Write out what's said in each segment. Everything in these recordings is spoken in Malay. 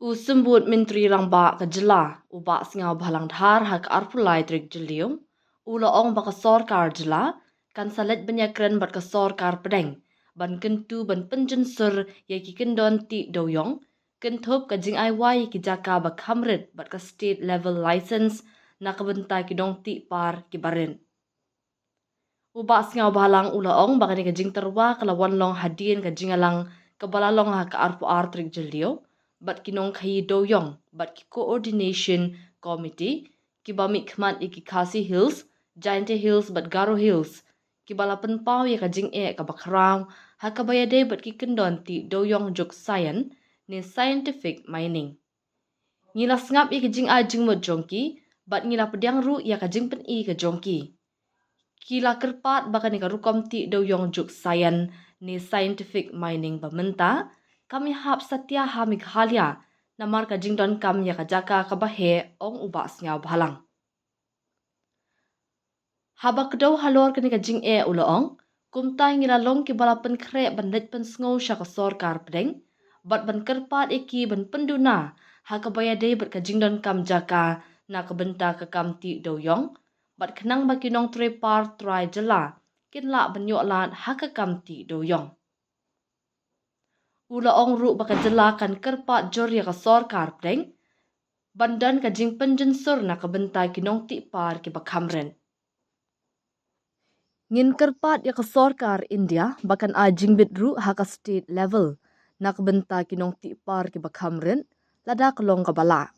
Usembut Menteri Rangba kejela ubak singau balang dhar hak arpulai trik jelium ula ong baka sorkar jela kan salet benyakren bat ka sorkar pedeng ban kentu ban penjen sur ya ki kendon ti doyong kentup ka jing ai wai ki jaka ba kamrit bat ka state level license na kabenta ki dong ti par ki barin ubak singau balang ula ong baka ni ka jing terwa kalawan long hadien ka jingalang kabalalong hak arpu trik jelium bat kinong kahi doyong bat ki coordination committee ki bami khmat iki Khasi Hills, Giant Hills bat Garo Hills ki balapan pau ya kajing ka bakrang ha kabayade bat ki kendon ti doyong jok science ni scientific mining. Ngila ngap ya kajing ajing mo jongki bat ngila pediang ru ya kajing pen ka jongki. Kila kerpat baka ni karukom ti doyong jok science ni scientific mining bamenta kami hap satya hamik halia namar ka jingdon kam ya kajaka kabahe ong ubak singau balang. Habak kedau halor kani ka jing ula ong kumtai ngira long ki balapan kre bandit pen sngau sya ka sorkar pedeng bat ban kerpat iki ban penduna ha kabayade bat ka jingdon kam jaka na kabenta ka kam ti doyong bat kenang baki nong trepar try jela kinla banyok lat ha ka kam ti doyong. Ula ong ru baka jela kan kerpat jor ya ka sorkar pedeng bandan ka jing penjen sur na kabentai kinong ti par ki bakamren. Ngin kerpat ya ka sorkar India bakan ajing bit ru ha ka state level na kabentai kinong ti par ki bakamren lada kelong kabala.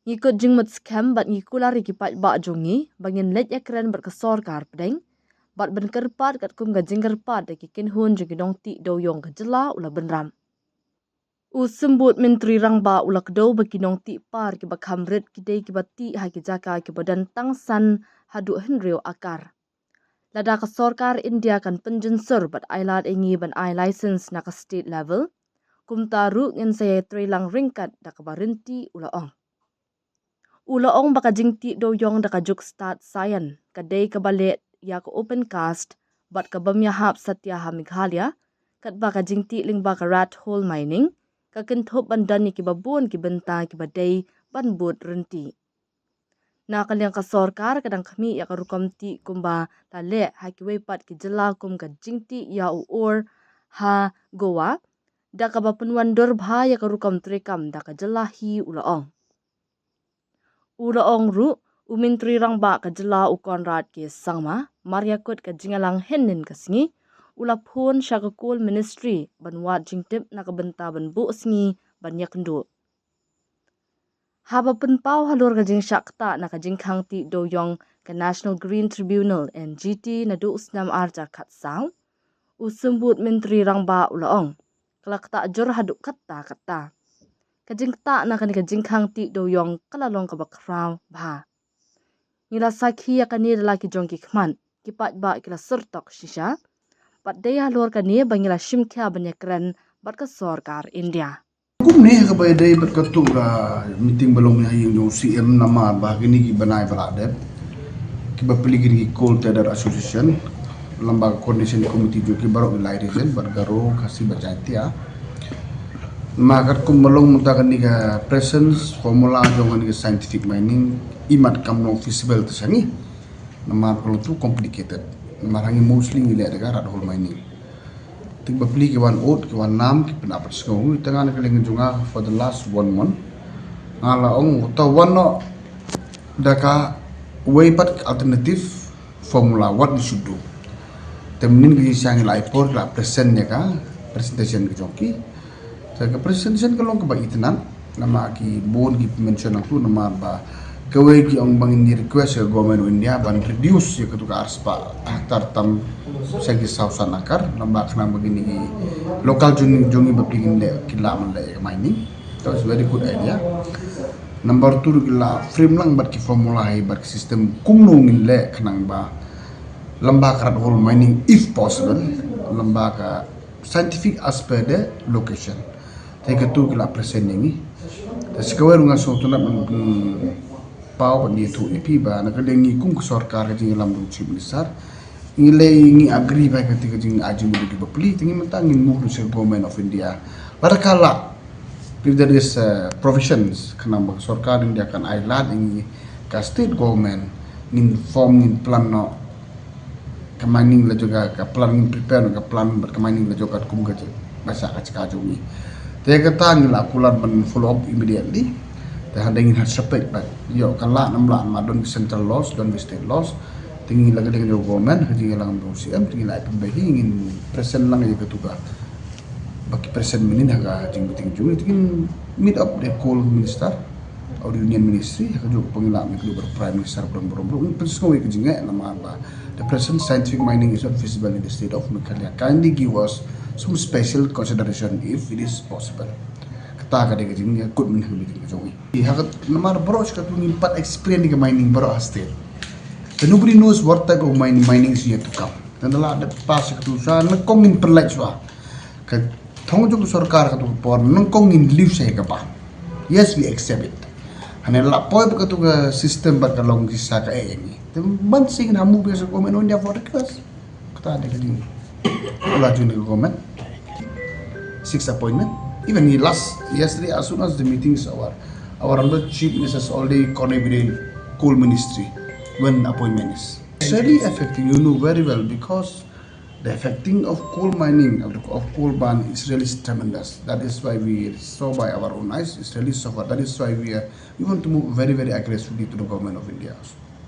Ngikut jing mat scam bat ngikulari ki pat ba jongi bangin let ya keren bat ka sorkar pedeng bat ben kerpat kat kum ga jing kerpat da ki kin hun jing kinong ti doyong ka jela ula benram. Usembut Menteri Rangba ula kedau bagi nong ti par ki bakamret ki dei ki bati ha ki jaka ki badan tangsan hadu henreu akar. Lada ka sorkar India kan penjen sur bat ailat ingi ban ai license na ka state level kum taru ngin saya trelang ringkat da ka barinti ula ong. Ula ong baka jing ti doyong da ka juk start science ka dei ka balet ya ka open cast bat ka bamya hap satya hamik halia kat baka jing ti ling baka rat hole mining ka kenthop bandan ni ki babon ki benta ki badai ban bot renti. Na kaliang ka sorkar kadang kami ya ka rukom ti kumba ta le ha ki wepat ki jela kum ka jing ti ya or ha goa da ka bapenwan dor bha ya ka rukom trekam da ka jela hi ula ong. Ula ong ru Menteri Rangba ka jela u Konrad ki sangma Maria kot ka jingalang henin ka singi ula phone sya ka coal ministry banwat jingtip na kabenta ban bu singi banyak ndu. Haba penpau halur ka jing syakta na ka jing khang ti doyong ka National Green Tribunal NGT na du usnam arja kat sang usembut Menteri Rangba ula ong kelak tak jor haduk kata ka jing ta na ka ni ka jing khang ti doyong kalalong ka bakrau bha. Ngila sakhi ya ka ni lalaki jong ki khman ki pat ba kila surtok shisha pat daya halor ka ni bangila shimkya banyakran bat ka sorkar India. Kum ni ka bay day bat katu ka meeting balong ni hayong yung CM nama bah kini ki banai balade ki ba peligin ki Coal Trader Association lembaga coordination committee jo ki baro wilai reason bat garo kasi bacatia makat kum balong mutakan ni ka presence formula jong ni ka scientific mining imat kam no feasible tsani nama kalau tu complicated marangi mostly ni le daga rat hole mining tik bapli ki wan ot ki wan nam ki penapat sengau tengah nak lengan junga for the last 1 month ngala ong to one no daka way pat alternative formula what we should do temenin ki sang lai por la present ya ka presentation ki joki sa ka presentation ka long ka ba itenan nama ki bon ki mention aku nama ba kawai ki ong bangin di request ke government India ban reduce ya ketuka arspa hektar tam segi sausan akar lambak nang begini ki local jungi bapingin le kila man le mining that was very good idea. Number 2 kila frame lang bat ki formula hai bat system kumnung le kanang ba lambak rat hole mining if possible lambak scientific aspect de location take tu kila present ni sekarang runga so tu nak pau ni tu ipi ba na kadengi kum ku sorkar ka jing lam chief minister ngilai ngi agree ba ka tinga jing aji mu di bapli tingi mentang ngi mu se government of India pada kala if there is provisions kenapa sorkar India akan island ini ke state government in form in plan no ke mining la juga ke plan in prepare ke plan ke mining la juga kum ke bahasa kacau ni. Dia kata ni lah kulat men follow up immediately. Dah ada ingin separate but yo kalau 16 madon central laws don state laws tinggi lagi dengan government tinggi lang CM tinggi lagi pembahi ingin present lang itu juga bagi present minin haga tinggi juga itu meet up the call minister or union ministry haga juga pengilang global prime minister belum persis ke jinga nama apa the present scientific mining is not feasible in the state of Meghalaya. Kindly give us some special consideration if it is possible. Kata kada ke jinga good min haga jinga jongi haga nama bros ka tu impat experience di mining bro state. And nobody knows what type of mining is yet to come. Dan dalam ada pas itu saya nengkongin perlek sua. Ke thong jog sarkar ka tu por nengkongin live saya ke pa. Yes, we accept it. Hanya lapoi ka tu ke sistem berkalong sisa ka ini. Teman sing hamu biasa komen on dia for request. Kata ada kali. Olah juni komen. 6 appointment. Even yesterday as soon as the meetings our under chief ministers already connect with the coal ministry. When appointment is. It's really affecting, you know very well, because the affecting of coal mining, of coal ban is really tremendous. That is why we saw by our own eyes, it's really suffer. That is why we want to move very, very aggressively to the government of India.